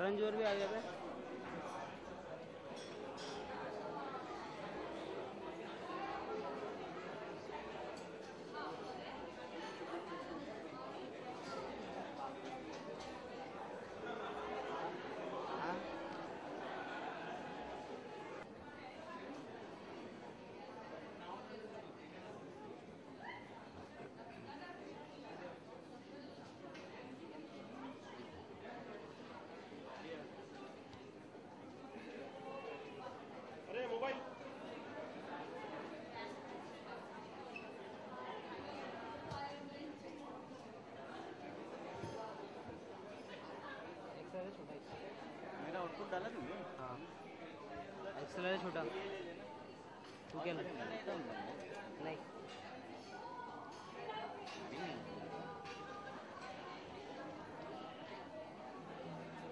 करण जोहर भी आ गया था। मेरा आउटपुट डाला तुमने? हाँ, एक्सेल है छोटा। तू क्या नहीं?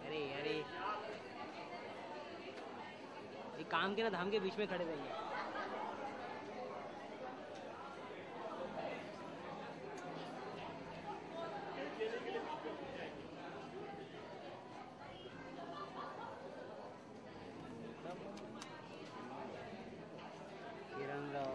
अरे अरे, ये काम के ना धाम के बीच में खड़े रहिए। Kiran Rao.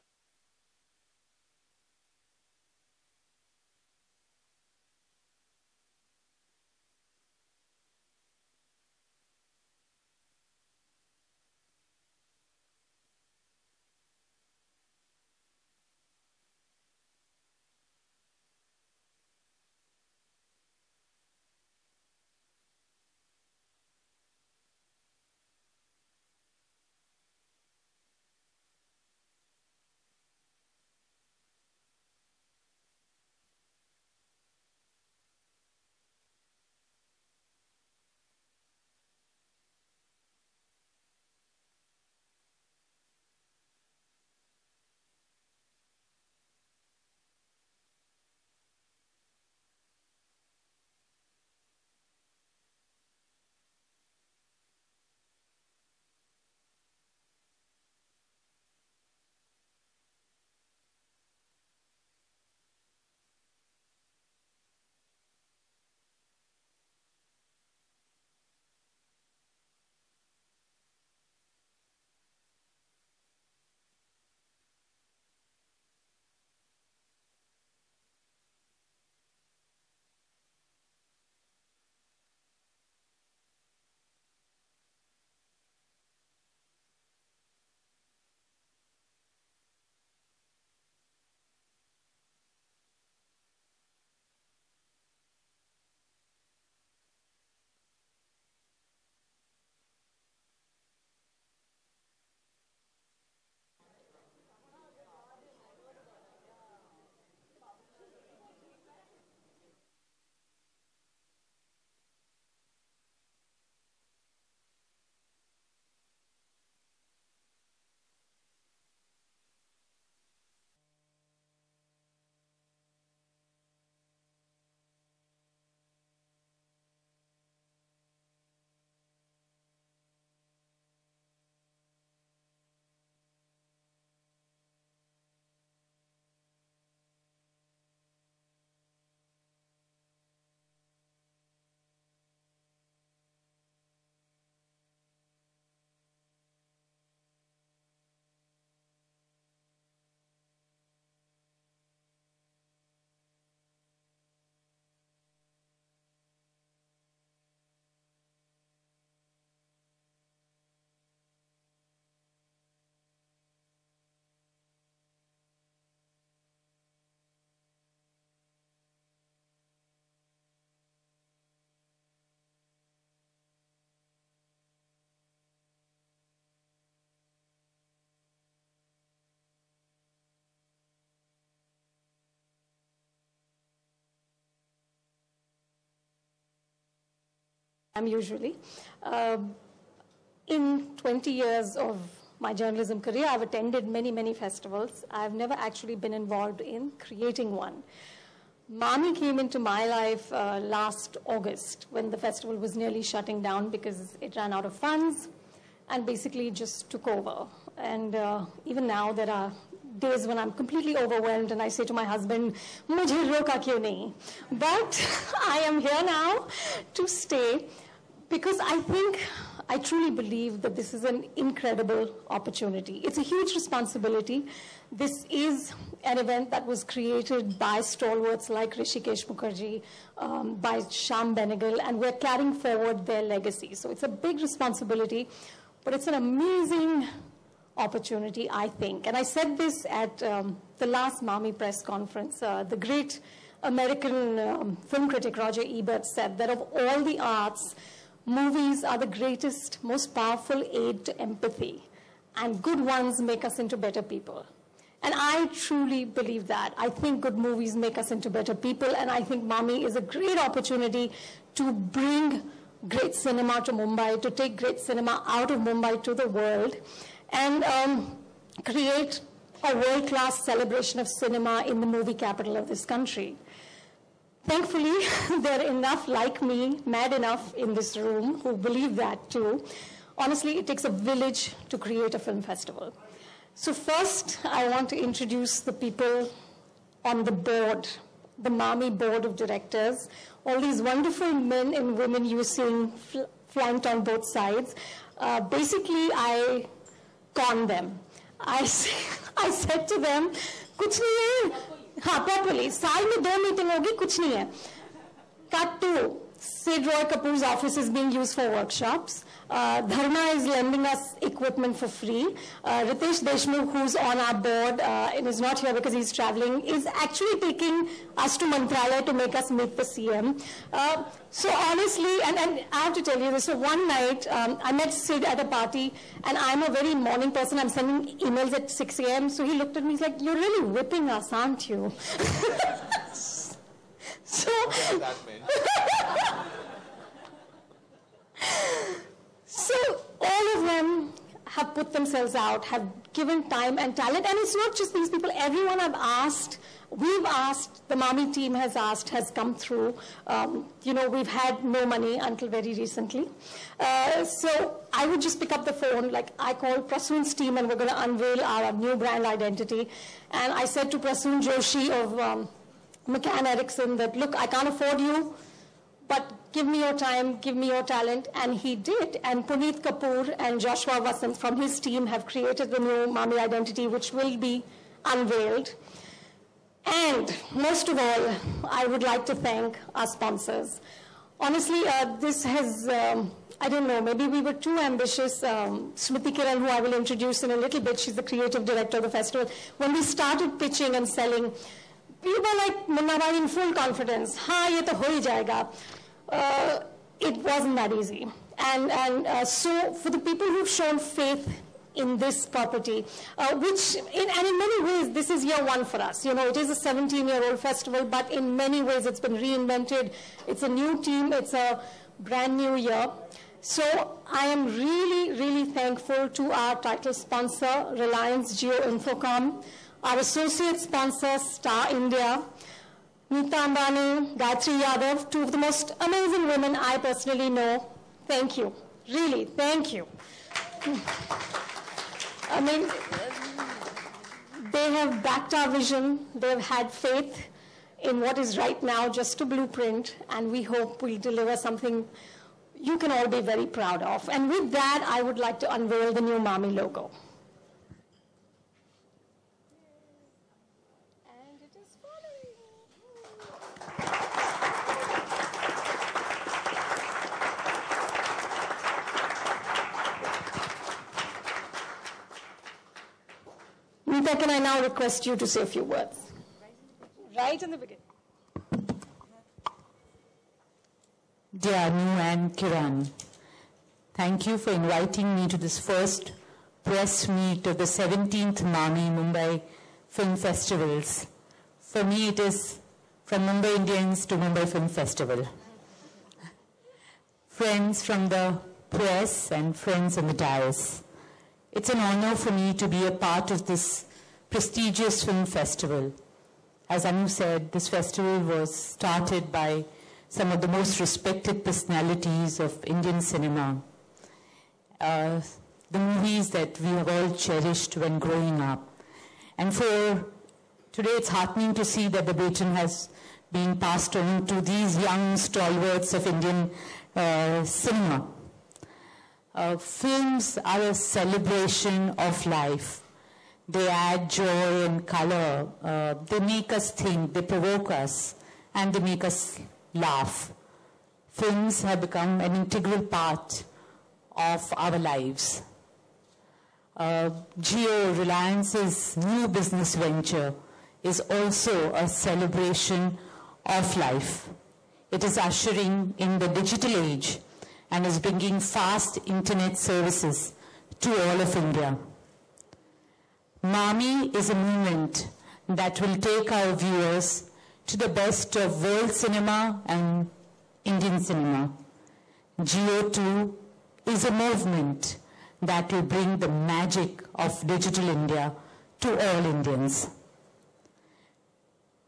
Usually. In 20 years of my journalism career, I've attended many, many festivals. I've never actually been involved in creating one. Mami came into my life last August when the festival was nearly shutting down because it ran out of funds and basically just took over. And even now there are days when I'm completely overwhelmed and I say to my husband, "Mujhe roka kyun nahi?" But I am here now to stay. Because I truly believe that this is an incredible opportunity. It's a huge responsibility. This is an event that was created by stalwarts like Rishikesh Mukherjee, by Shyam Benegal, and we're carrying forward their legacy. So it's a big responsibility, but it's an amazing opportunity, I think. And I said this at the last Mami press conference. The great American film critic Roger Ebert said that of all the arts, movies are the greatest, most powerful aid to empathy, and good ones make us into better people. And I truly believe that. I think good movies make us into better people, and I think Mami is a great opportunity to bring great cinema to Mumbai, to take great cinema out of Mumbai to the world, and create a world-class celebration of cinema in the movie capital of this country. Thankfully, there are enough like me, mad enough in this room, who believe that too. Honestly, it takes a village to create a film festival. So first, I want to introduce the people on the board, the Mami board of directors, all these wonderful men and women you're seeing flanked on both sides. Basically, I conned them. I said to them, कुछ नहीं है, हाँ properly, साल में 2 meeting होगी, कुछ नहीं है. Cut to, Sid Roy Kapoor's office is being used for workshops. Dharma is lending us equipment for free. Ritesh Deshmukh, who's on our board and is not here because he's traveling, is actually taking us to Mantralaya to make us meet the CM. So honestly, and I have to tell you this, so one night I met Sid at a party, and I'm a very morning person. I'm sending emails at 6 a.m. So he looked at me, he's like, "You're really whipping us, aren't you?" So, so all of them have put themselves out, have given time and talent, and it's not just these people. Everyone I've asked, we've asked, the Mami team has asked, has come through. You know, we've had no money until very recently. So I would just pick up the phone, like I called Prasoon's team, and we're going to unveil our new brand identity. And I said to Prasoon Joshi of McCann Erickson that, look, I can't afford you, but give me your time, give me your talent, and he did. And Puneet Kapoor and Joshua Vasant from his team have created the new Mami identity, which will be unveiled. And most of all, I would like to thank our sponsors. Honestly, this has, I don't know, maybe we were too ambitious. Smriti Kiran, who I will introduce in a little bit, she's the creative director of the festival. When we started pitching and selling, we were like, Munna Bhai, in full confidence. Ha, ye to ho hi jayega. It wasn't that easy. And so for the people who've shown faith in this property, and in many ways, this is year one for us. You know, it is a 17-year-old festival, but in many ways, it's been reinvented. It's a new team. It's a brand new year. So I am really, really thankful to our title sponsor, Reliance Jio Infocom, our associate sponsor, Star India, Neeta Ambani, Gayatri Yadav, two of the most amazing women I personally know. Thank you. Really, thank you. I mean, they have backed our vision. They've had faith in what is right now just a blueprint, and we hope we deliver something you can all be very proud of. And with that, I would like to unveil the new Mami logo. Neeta, can I now request you to say a few words? Right in the beginning. Dear Anu and Kiran, thank you for inviting me to this first press meet of the 17th Mami Mumbai Film Festivals. For me, it is from Mumbai Indians to Mumbai Film Festival. Friends from the press and friends on the dais. It's an honor for me to be a part of this prestigious film festival. As Anu said, this festival was started by some of the most respected personalities of Indian cinema. The movies that we have all cherished when growing up. And for today, it's heartening to see that the baton has been passed on to these young stalwarts of Indian cinema. Films are a celebration of life. They add joy and color. They make us think, they provoke us, and they make us laugh. Films have become an integral part of our lives. Jio, Reliance's new business venture, is also a celebration of life. It is ushering in the digital age and is bringing fast internet services to all of India. Mami is a movement that will take our viewers to the best of world cinema and Indian cinema. Jio 2 is a movement that will bring the magic of digital India to all Indians.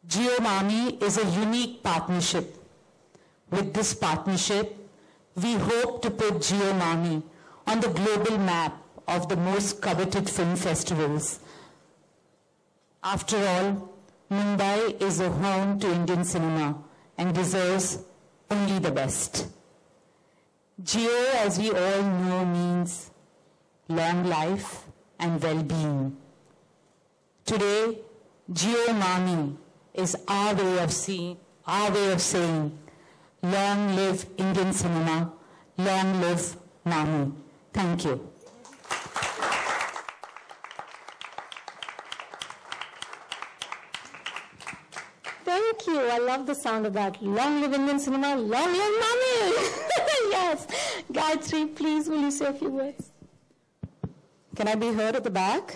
Jio Mami is a unique partnership. With this partnership, we hope to put Jio Mami on the global map of the most coveted film festivals. After all, Mumbai is a home to Indian cinema and deserves only the best. Jio, as we all know, means long life and well-being. Today, Jio Mami is our way of saying, long live Indian cinema, long live Mami. Thank you. Thank you. I love the sound of that. Long live Indian cinema, long live Mami. Yes. Gayatri, please, will you say a few words? Can I be heard at the back?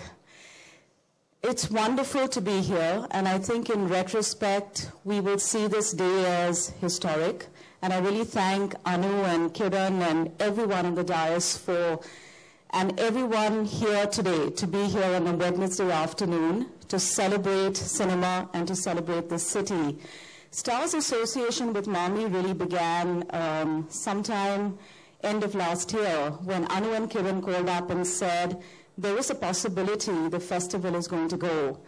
It's wonderful to be here, and I think in retrospect, we will see this day as historic. And I really thank Anu and Kiran and everyone on the dais and everyone here today to be here on a Wednesday afternoon to celebrate cinema and to celebrate the city. Stars Association with Mami really began sometime end of last year when Anu and Kiran called up and said, there is a possibility the festival is going to go.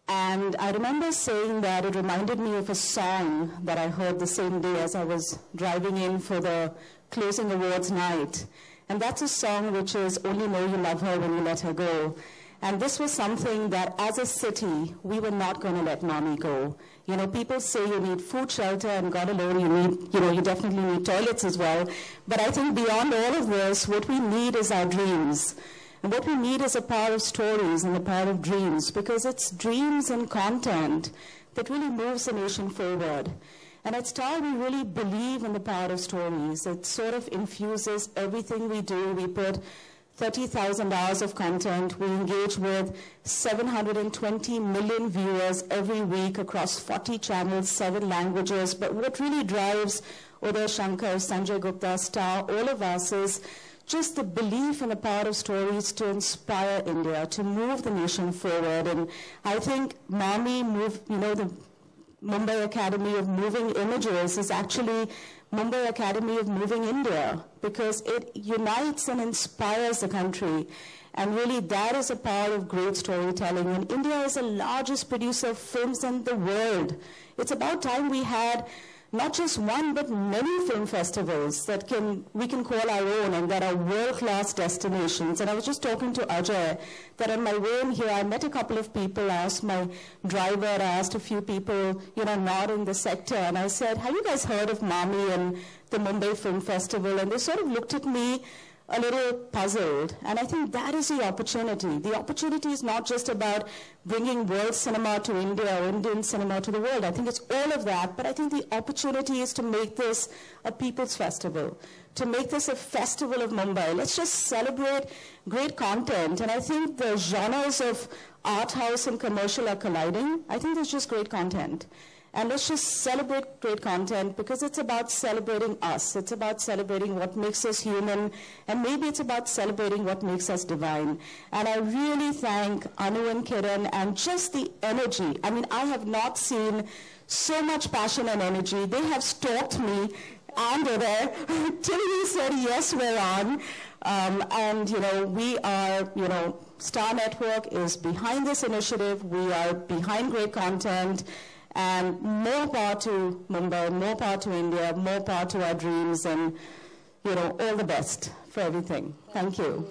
And I remember saying that it reminded me of a song that I heard the same day as I was driving in for the closing awards night. And that's a song which is Only Know You Love Her When You Let Her Go. And this was something that as a city, we were not going to let Mami go. You know, people say you need food, shelter, and God alone, you definitely need toilets as well. But I think beyond all of this, what we need is our dreams. And what we need is a power of stories and the power of dreams, because it's dreams and content that really moves the nation forward. And at Star, we really believe in the power of stories. It sort of infuses everything we do. We put 30,000 hours of content. We engage with 720 million viewers every week across 40 channels, 7 languages. But what really drives Uday Shankar, Sanjay Gupta, Star, all of us is just the belief in the power of stories to inspire India, to move the nation forward. And I think Mami the Mumbai Academy of Moving Images is actually Mumbai Academy of Moving India, because it unites and inspires the country. And really that is a power of great storytelling. And India is the largest producer of films in the world. It's about time we had not just one, but many film festivals that we can call our own and that are world-class destinations. And I was just talking to Ajay that on my way in here, I met a couple of people. I asked my driver, I asked a few people, not in the sector. And I said, have you guys heard of Mami and the Mumbai Film Festival? And they sort of looked at me a little puzzled. And I think that is the opportunity. The opportunity is not just about bringing world cinema to India or Indian cinema to the world. I think it's all of that. But I think the opportunity is to make this a people's festival, to make this a festival of Mumbai. Let's just celebrate great content. And I think the genres of art house and commercial are colliding. I think there's just great content. And let's just celebrate great content, because it's about celebrating us. It's about celebrating what makes us human, and maybe it's about celebrating what makes us divine. And I really thank Anu and Kiran and just the energy. I mean, I have not seen so much passion and energy. They have stalked me and Uday till we said, yes, we're on. We are, Star Network is behind this initiative. We are behind great content. And more power to Mumbai, more power to India, more power to our dreams, and, you know, all the best for everything. Thank you.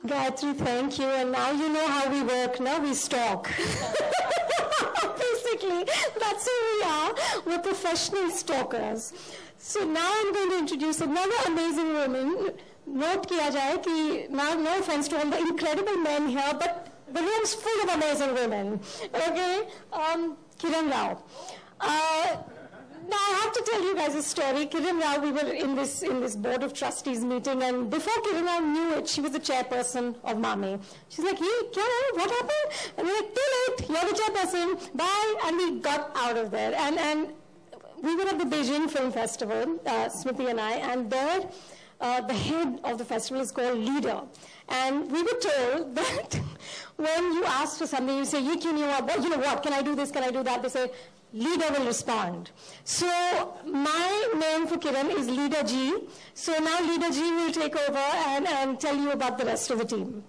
Gayatri, thank you. And now you know how we work. Now we stalk. Basically, that's who we are. We're professional stalkers. So now I'm going to introduce another amazing woman. Note kiya jaye ki, now no offense to all the incredible men here, but the room's full of amazing women. Okay? Kiran Rao. Now I have to tell you guys a story. Kiran Rao, we were in this board of trustees meeting, and before Kiran Rao knew it, she was the chairperson of MAMI. She's like, hey, kya hai? What happened? And we're like, too late, you're the chairperson, bye. And we got out of there. And we were at the Beijing Film Festival, Smriti and I, and there the head of the festival is called Leader. And we were told that when you ask for something, you say, you know what, can I do this, can I do that? They say, Leader will respond. So my name for Kiran is Leader G. So now Leader G will take over and tell you about the rest of the team.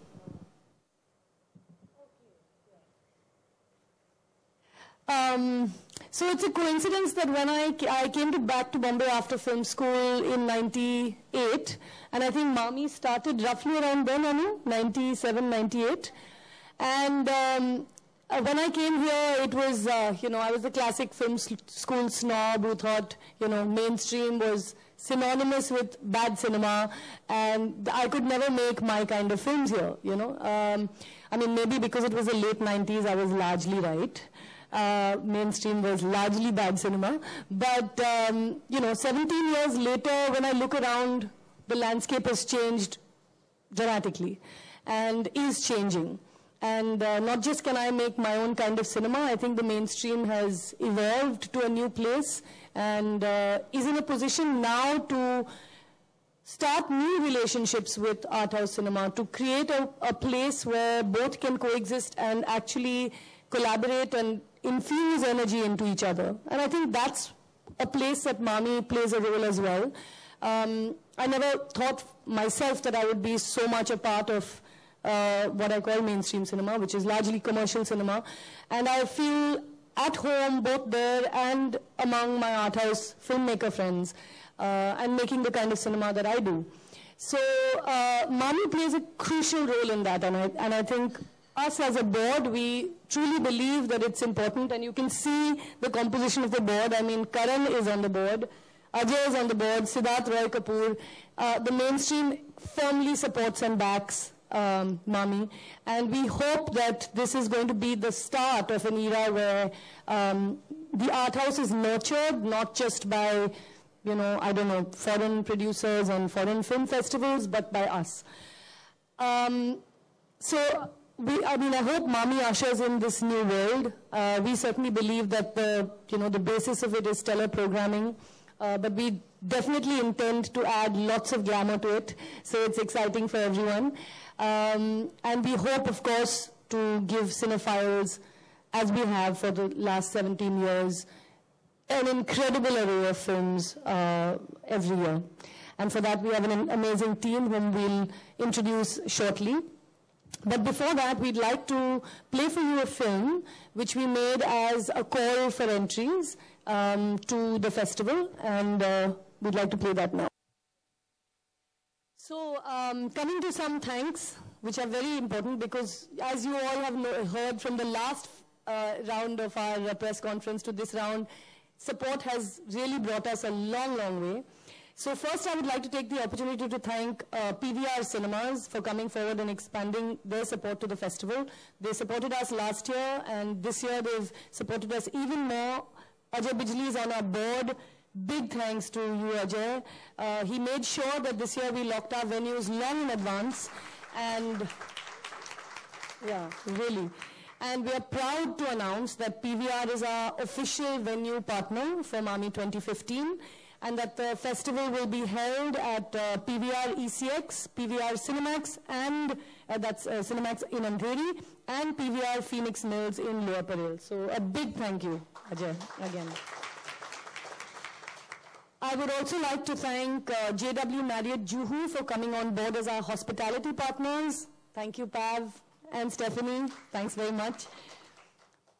So it's a coincidence that when I came back to Bombay after film school in 98, and I think MAMI started roughly around then, Anu, 97, 98. And when I came here, it was, I was the classic film school snob who thought, mainstream was synonymous with bad cinema, and I could never make my kind of films here, I mean, maybe because it was the late 90s, I was largely right. Mainstream was largely bad cinema. But, 17 years later, when I look around, the landscape has changed dramatically and is changing. And not just can I make my own kind of cinema, I think the mainstream has evolved to a new place and is in a position now to start new relationships with art house cinema, to create a place where both can coexist and actually collaborate and infuse energy into each other. And I think that's a place that MAMI plays a role as well. I never thought myself that I would be so much a part of what I call mainstream cinema, which is largely commercial cinema. And I feel at home both there and among my art house filmmaker friends and making the kind of cinema that I do. So MAMI plays a crucial role in that, and I think us as a board, we truly believe that it's important, and you can see the composition of the board. I mean, Karan is on the board, Ajay is on the board, Siddharth Roy Kapoor. The mainstream firmly supports and backs MAMI, and we hope that this is going to be the start of an era where the art house is nurtured, not just by, foreign producers and foreign film festivals, but by us. I hope MAMI ushers in this new world. We certainly believe that the basis of it is stellar programming, but we definitely intend to add lots of glamour to it, so it's exciting for everyone. And we hope, of course, to give cinephiles, as we have for the last 17 years, an incredible array of films every year. And for that, we have an amazing team whom we'll introduce shortly. But before that, we'd like to play for you a film which we made as a call for entries to the festival, and we'd like to play that now. So coming to some thanks, which are very important, because as you all have heard from the last round of our press conference to this round, support has really brought us a long, long way. So first, I would like to take the opportunity to thank PVR Cinemas for coming forward and expanding their support to the festival. They supported us last year, and this year they've supported us even more. Ajay Bijli is on our board. Big thanks to you, Ajay. He made sure that this year we locked our venues long in advance, and yeah, really. And we are proud to announce that PVR is our official venue partner for MAMI 2015. And that the festival will be held at PVR ECX, PVR Cinemax, and that's Cinemax in Andheri, and PVR Phoenix Mills in Lower Parel. So a big thank you, Ajay, again. I would also like to thank JW Marriott Juhu for coming on board as our hospitality partners. Thank you, Pav and Stephanie, thanks very much.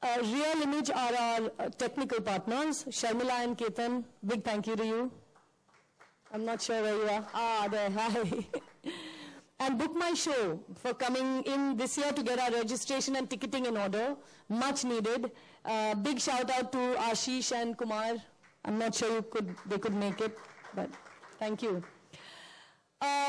Real Image are our technical partners, Sharmila and Ketan, big thank you to you. I'm not sure where you are. Ah, there, hi. And Book My Show for coming in this year to get our registration and ticketing in order, much needed. Big shout out to Ashish and Kumar. I'm not sure they could make it, but thank you.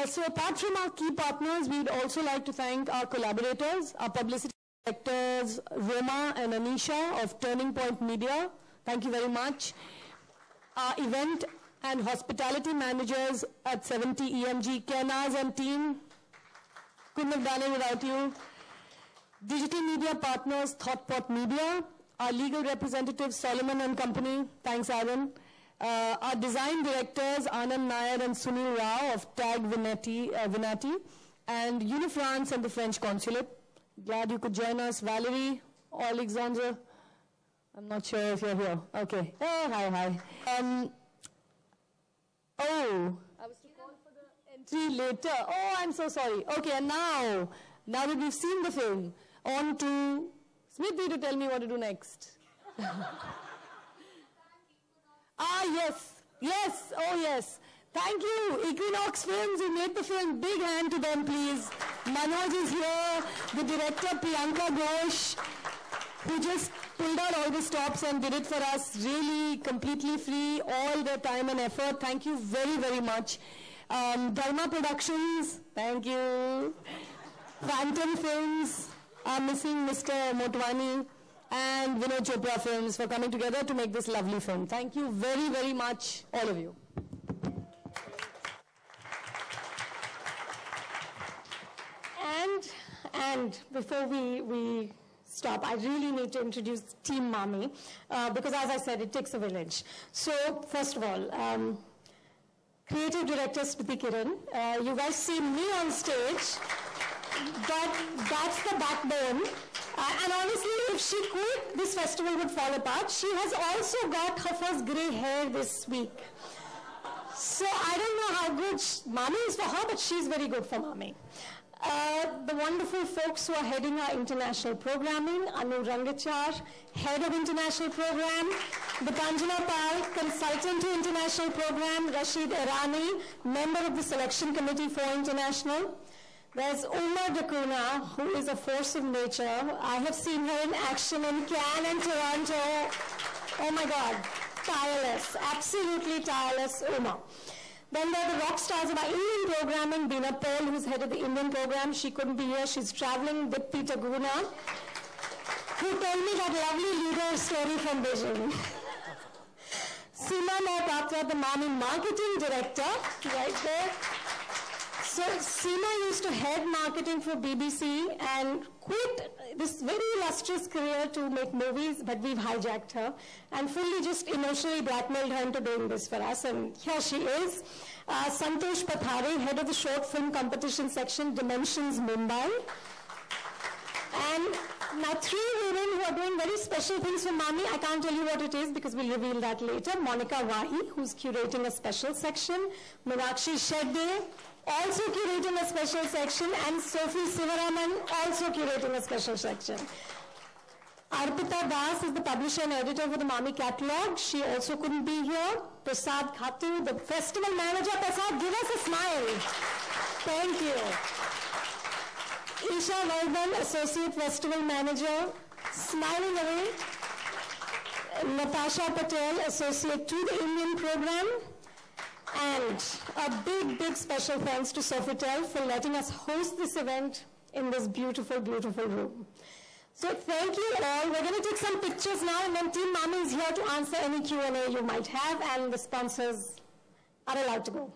So apart from our key partners, we'd also like to thank our collaborators, our publicity directors, Roma and Anisha of Turning Point Media. Thank you very much. Our event and hospitality managers at 70 EMG, Kenaz and team. Couldn't have done it without you. Digital media partners, ThoughtPot Media. Our legal representatives, Solomon and Company. Thanks, Aaron. Our design directors, Anand Nair and Sunil Rao of Tag Vinati, and Unifrance and the French Consulate. Glad you could join us. Valerie, Alexandre. I'm not sure if you're here. Okay. Oh, hi. I was to call for the entry later. Oh, I'm so sorry. Okay, and now that we've seen the film, on to Smriti to tell me what to do next. Yes, oh yes. Thank you, Equinox Films, who made the film. Big hand to them, please. Manoj is here, the director Priyanka Ghosh, who just pulled out all the stops and did it for us, really completely free, all their time and effort. Thank you very, very much. Dharma Productions, thank you. Phantom Films, I'm missing Mr. Motwani, and Vinod Chopra Films for coming together to make this lovely film. Thank you very, very much, all of you. And before we stop, I really need to introduce Team Mami, because as I said, it takes a village. So, first of all, creative director Smriti Kiran, you guys see me on stage, that's the backbone. And honestly, if she quit, this festival would fall apart. She has also got her first grey hair this week. So I don't know how good Mami is for her, but she's very good for Mami. The wonderful folks who are heading our international programming, Anu Rangachar, head of international program, Bitanjana Pal, consultant to international program, Rashid Irani, member of the selection committee for international. There's Uma Dakuna, who is a force of nature. I have seen her in action in Cannes and Toronto. Oh my God, tireless, absolutely tireless Uma. Then there are the rock stars of our Indian programming, Beena Paul, who's head of the Indian program. She couldn't be here. She's traveling with Peter Guna, who told me that lovely leader story from Beijing. Seema Mohapatra, the Mami marketing director, right there. So Seema used to head marketing for BBC and quit this very illustrious career to make movies, but we've hijacked her and fully just emotionally blackmailed her into doing this for us, and here she is. Santosh Pathare, head of the short film competition section, Dimensions Mumbai. And now 3 women who are doing very special things for Mami. I can't tell you what it is because we'll reveal that later. Monica Wahi, who's curating a special section. Meenakshi Shetty, also curating a special section, and Sophie Sivaraman, also curating a special section. Arpita Das is the publisher and editor for the Mami catalog. She also couldn't be here. Prasad Khatu, the festival manager. Prasad, give us a smile. Thank you. Isha Vardhan, associate festival manager, smiling away. Natasha Patel, associate to the Indian program. And a big, big special thanks to Sofitel for letting us host this event in this beautiful, beautiful room. So thank you all. We're going to take some pictures now, and then Team Mami is here to answer any Q&A you might have, and the sponsors are allowed to go.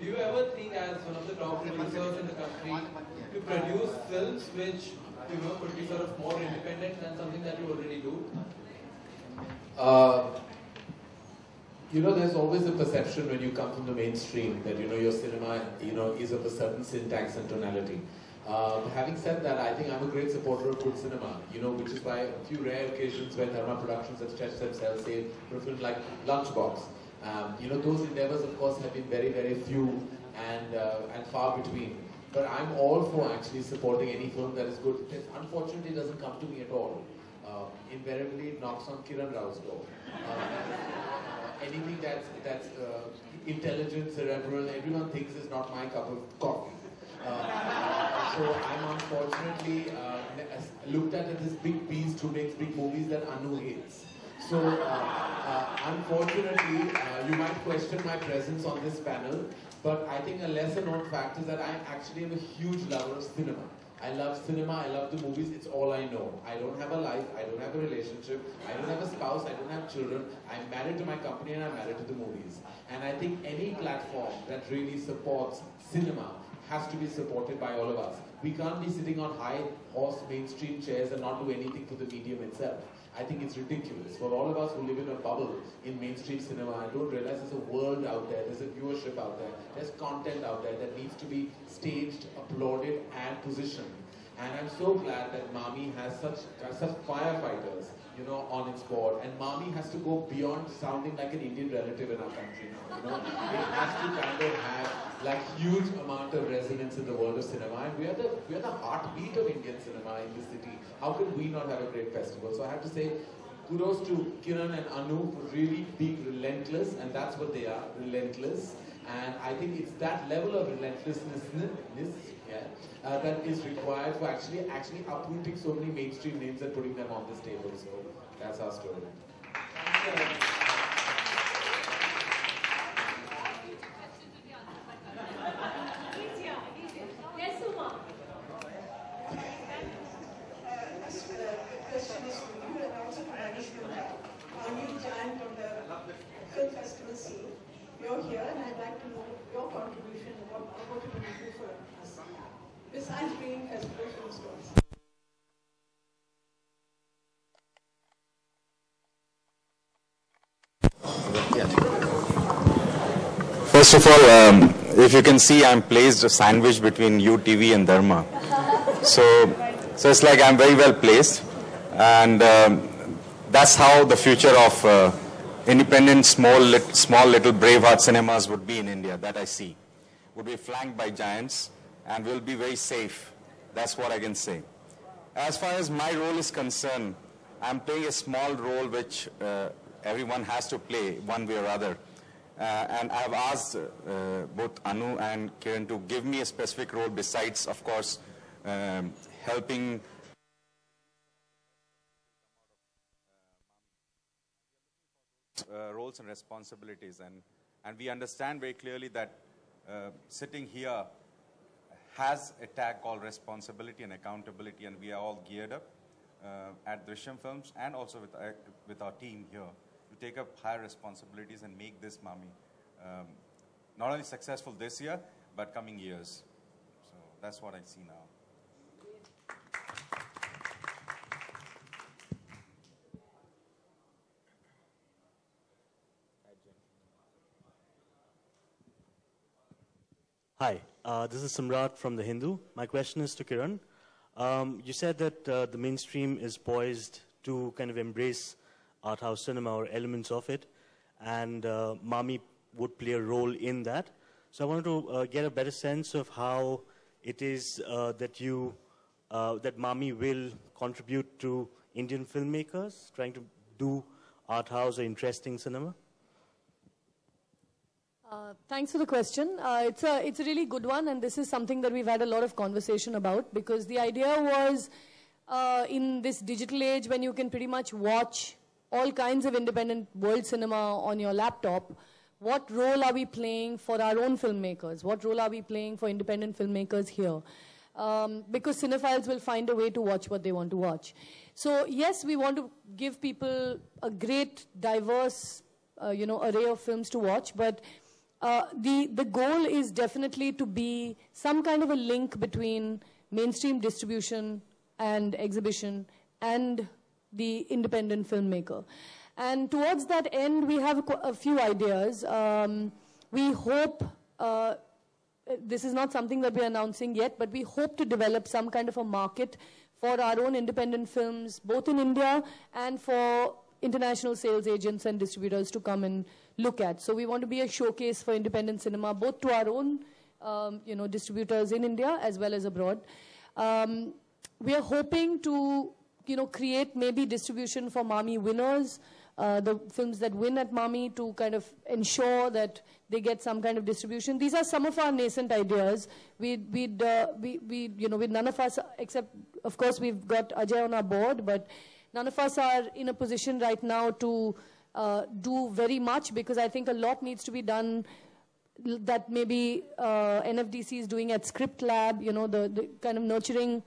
do you ever think as one of the top producers in the country to produce films which, could be sort of more independent than something that you already do? There's always a perception when you come from the mainstream that, your cinema, is of a certain syntax and tonality. Having said that, I think I'm a great supporter of good cinema, which is why a few rare occasions when Dharma Productions have stretched themselves, say, for a film like Lunchbox. Those endeavors, of course, have been very, very few and far between. But I'm all for actually supporting any film that is good. Unfortunately, it doesn't come to me at all. Invariably, it knocks on Kiran Rao's door. Anything that's intelligent, cerebral, everyone thinks is not my cup of coffee. So I'm unfortunately looked at as this big beast who makes big movies that Anu hates. So unfortunately, you might question my presence on this panel, but I think a lesser known fact is that I actually am a huge lover of cinema. I love cinema, I love the movies, it's all I know. I don't have a life, I don't have a relationship, I don't have a spouse, I don't have children. I'm married to my company and I'm married to the movies. And I think any platform that really supports cinema has to be supported by all of us. We can't be sitting on high horse mainstream chairs and not do anything for the medium itself. I think it's ridiculous for all of us who live in a bubble in mainstream cinema and don't realize there's a world out there, there's a viewership out there, there's content out there that needs to be staged, applauded and positioned. And I'm so glad that Mami has such firefighters, on its board. And Mami has to go beyond sounding like an Indian relative in our country now. It has to kind of have like huge amount of resonance in the world of cinema. And we are the heartbeat of Indian cinema in this city. How could we not have a great festival? So I have to say, kudos to Kiran and Anu for really being relentless, and that's what they are, relentless. And I think it's that level of relentlessness that is required for actually uprooting so many mainstream names and putting them on this table. So that's our story. Film festival scene. You're here and I'd like to know your contribution and what you're going to do for us. Besides bringing festival films to us. First of all, if you can see, I'm placed a sandwich between UTV and Dharma. So it's like I'm very well placed. And that's how the future of independent, small little Braveheart cinemas would be in India, that I see. Would be flanked by giants and will be very safe. That's what I can say. As far as my role is concerned, I'm playing a small role which everyone has to play one way or other. And I've asked both Anu and Kiran to give me a specific role besides, of course, helping roles and responsibilities, and we understand very clearly that sitting here has a tag called responsibility and accountability, and we are all geared up at Drishyam Films and also with our team here to take up higher responsibilities and make this Mami not only successful this year but coming years. So that's what I see now. Hi, this is Samrat from The Hindu. My question is to Kiran. You said that the mainstream is poised to kind of embrace art house cinema or elements of it, and Mami would play a role in that. So I wanted to get a better sense of how it is that Mami will contribute to Indian filmmakers trying to do art house or interesting cinema. Thanks for the question. It's a really good one, and this is something that we've had a lot of conversation about, because the idea was in this digital age when you can pretty much watch all kinds of independent world cinema on your laptop, what role are we playing for our own filmmakers? What role are we playing for independent filmmakers here? Because cinephiles will find a way to watch what they want to watch. So yes, we want to give people a great, diverse array of films to watch, but The goal is definitely to be some kind of a link between mainstream distribution and exhibition and the independent filmmaker. And towards that end, we have a few ideas. We hope, this is not something that we're announcing yet, but we hope to develop some kind of a market for our own independent films, both in India and for international sales agents and distributors to come and look at. So we want to be a showcase for independent cinema, both to our own distributors in India as well as abroad. We are hoping to create maybe distribution for Mami winners, the films that win at Mami, to kind of ensure that they get some kind of distribution. These are some of our nascent ideas. With none of us, except, of course, we've got Ajay on our board, but none of us are in a position right now to do very much, because I think a lot needs to be done that maybe NFDC is doing at Script Lab, the kind of nurturing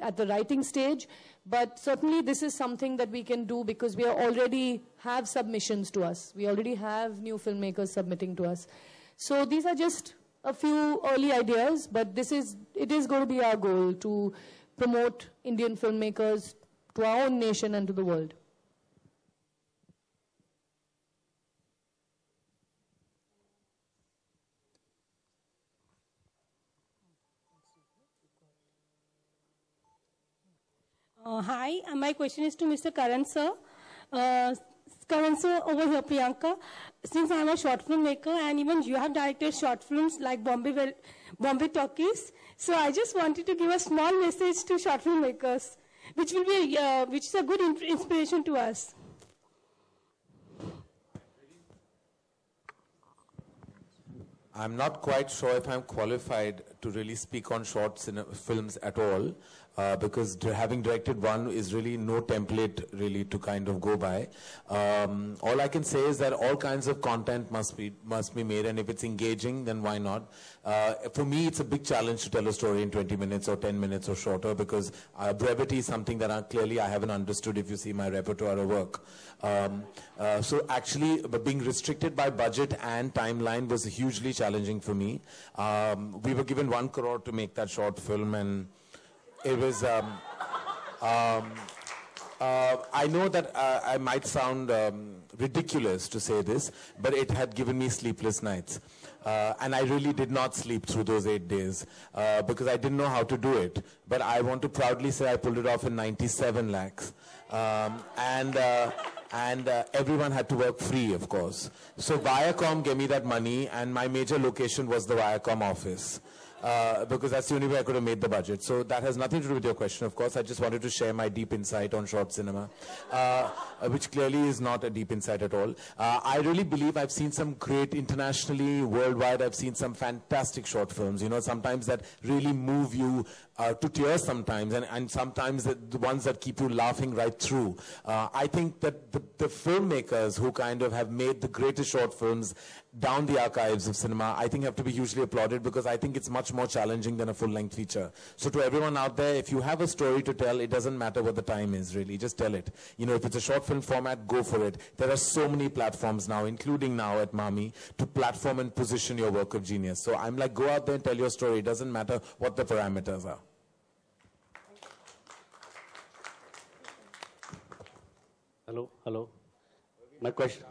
at the writing stage. But certainly this is something that we can do because we already have submissions to us. We already have new filmmakers submitting to us. So these are just a few early ideas, but it is going to be our goal to promote Indian filmmakers to our own nation and to the world. Hi, my question is to Mr. Karan sir. Karan sir, over here, Priyanka. Since I am a short film maker and even you have directed short films like Bombay Talkies, so I just wanted to give a small message to short film makers, which is a good inspiration to us. I'm not quite sure if I'm qualified to really speak on short films at all, because having directed one is really no template really to kind of go by. All I can say is that all kinds of content must be made, and if it's engaging, then why not? For me, it's a big challenge to tell a story in 20 minutes or 10 minutes or shorter, because brevity is something that clearly I haven't understood if you see my repertoire of work. So actually, being restricted by budget and timeline was hugely challenging for me. We were given 1 crore to make that short film, and it was, I know that I might sound ridiculous to say this, but it had given me sleepless nights. And I really did not sleep through those 8 days because I didn't know how to do it. But I want to proudly say I pulled it off in 97 lakhs. And everyone had to work free, of course. So Viacom gave me that money, and my major location was the Viacom office. Because that's the only way I could have made the budget. So that has nothing to do with your question, of course. I just wanted to share my deep insight on short cinema, which clearly is not a deep insight at all. I really believe I've seen some great internationally, worldwide, I've seen some fantastic short films, sometimes that really move you to tears sometimes, and sometimes the ones that keep you laughing right through. I think that the filmmakers who kind of have made the greatest short films down the archives of cinema, I think have to be hugely applauded, because I think it's much more challenging than a full-length feature. So to everyone out there, if you have a story to tell, it doesn't matter what the time is, really. Just tell it. If it's a short film format, go for it. There are so many platforms now, including now at Mami, to platform and position your work of genius. So I'm like, go out there and tell your story. It doesn't matter what the parameters are. Hello. My question.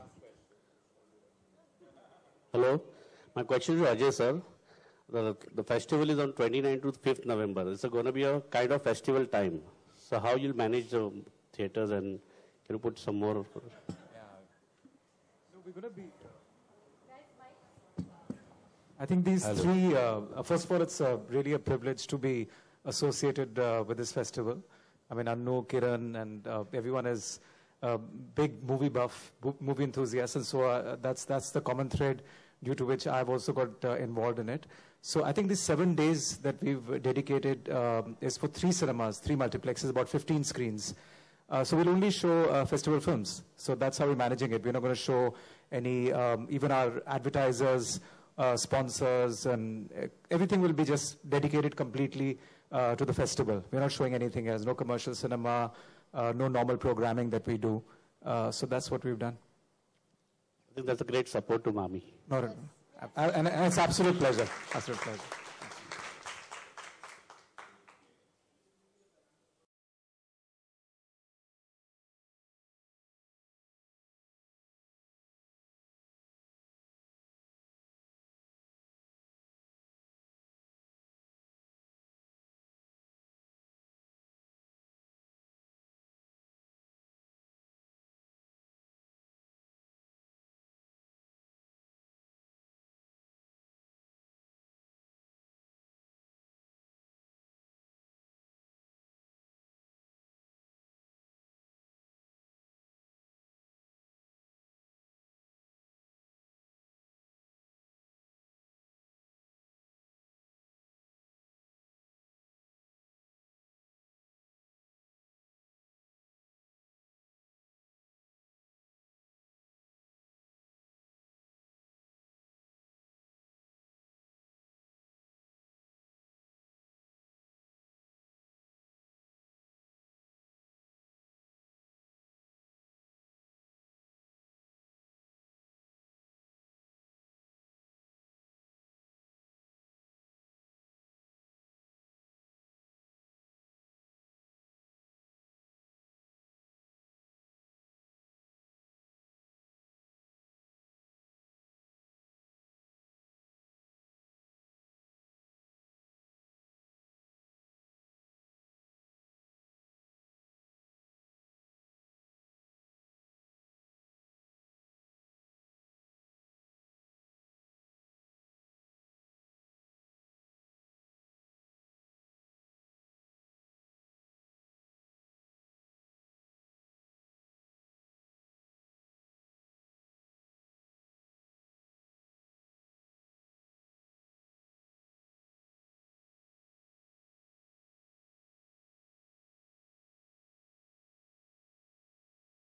Hello. My question to Ajay sir. The festival is on 29th to 5th November. It's going to be a kind of festival time. So how you'll manage the theaters, and can you put some more? Yeah. So we're going to be. I think these three. First of all, it's really a privilege to be associated with this festival. I mean, Annu, Kiran, and everyone is big movie buff, movie enthusiasts, and so that's the common thread due to which I've also got involved in it. So I think these 7 days that we've dedicated is for 3 cinemas, 3 multiplexes, about 15 screens. So we'll only show festival films. So that's how we're managing it. We're not going to show any, even our advertisers, sponsors, and everything will be just dedicated completely to the festival. We're not showing anything else, no commercial cinema, no normal programming that we do. So that's what we've done. I think that's a great support to Mami. Not And it's absolute pleasure. Absolute pleasure.